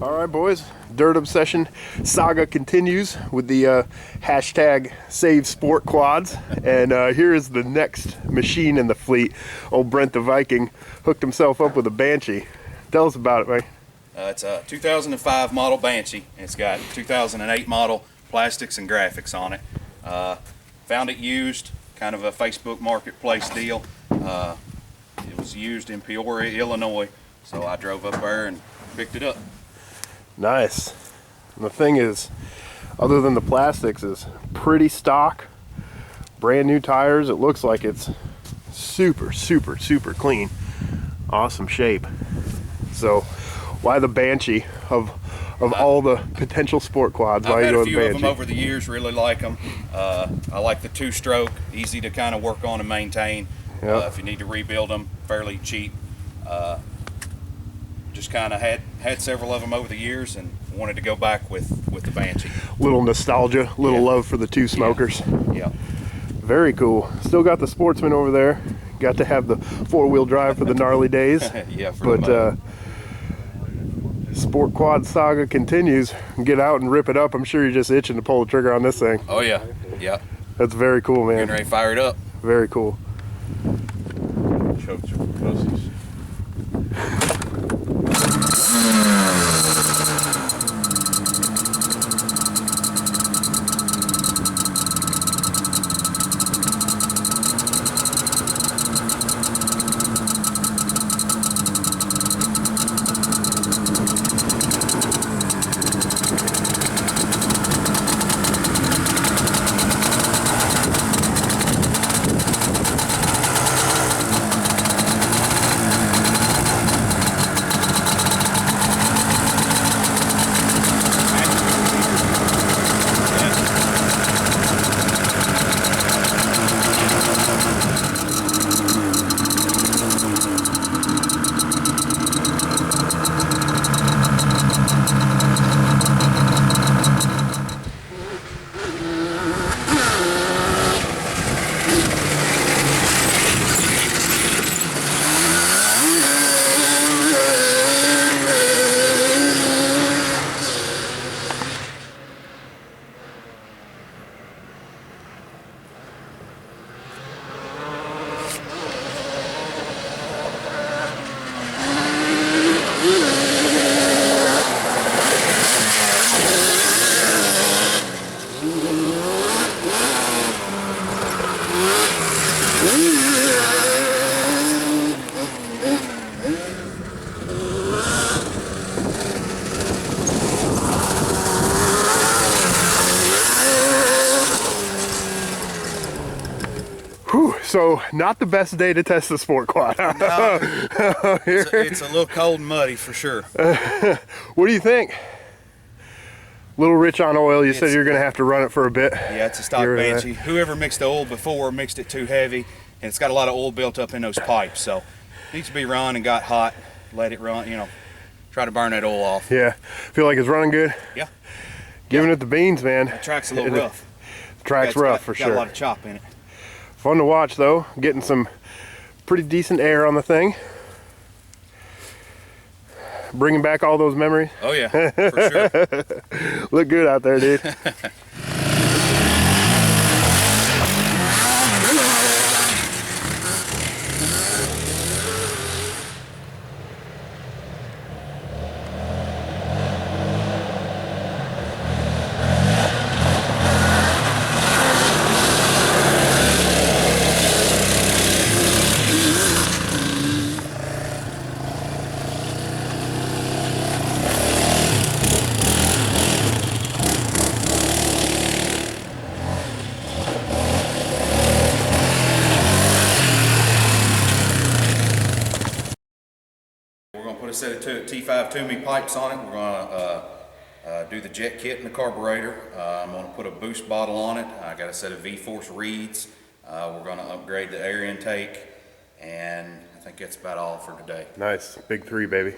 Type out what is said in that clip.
All right, boys. Dirt Obsession saga continues with the hashtag Save Sport Quads. And here is the next machine in the fleet. Old Brent the Viking hooked himself up with a Banshee. Tell us about it, Mike. It's a 2005 model Banshee. It's got 2008 model plastics and graphics on it. Found it used, kind of a Facebook marketplace deal. It was used in Peoria, Illinois, so I drove up there and picked it up. Nice. And the thing is, other than the plastics, is pretty stock. Brand new tires. It looks like it's super clean. Awesome shape. So why the Banshee of all the potential sport quads? Why I've had you a go few with of Banshee? them over the years, really like them. I like the two-stroke, easy to kind of work on and maintain. Yep. If you need to rebuild them, fairly cheap. Just kind of had several of them over the years and wanted to go back with the Banshee. Little nostalgia, little love for the two smokers. Yeah. Very cool. Still got the Sportsman over there. Got to have the four-wheel drive for the gnarly days. Yeah, for But Sport Quad saga continues. Get out and rip it up. I'm sure you're just itching to pull the trigger on this thing. Oh yeah, yeah. That's very cool, man. Getting ready to fire it up. Very cool. Choked your pussies. So not the best day to test the Sport Quad. No, it's a little cold and muddy for sure. What do you think? A little rich on oil. You said you're going to have to run it for a bit. Yeah, it's a stock Banshee. Whoever mixed the oil before mixed it too heavy, and it's got a lot of oil built up in those pipes. So it needs to be run and got hot. Let it run, try to burn that oil off. Yeah. Feel like it's running good? Yeah. Giving it the beans, man. The track's a little rough. The track's rough for got sure. a lot of chop in it. Fun to watch though. Getting some pretty decent air on the thing. Bringing back all those memories. Oh yeah, for sure. Look good out there, dude. Put a set of T5 Toomey pipes on it. We're going to do the jet kit and the carburetor. I'm going to put a boost bottle on it. I got a set of V-Force reeds. We're going to upgrade the air intake, and I think that's about all for today. Nice. Big 3, baby.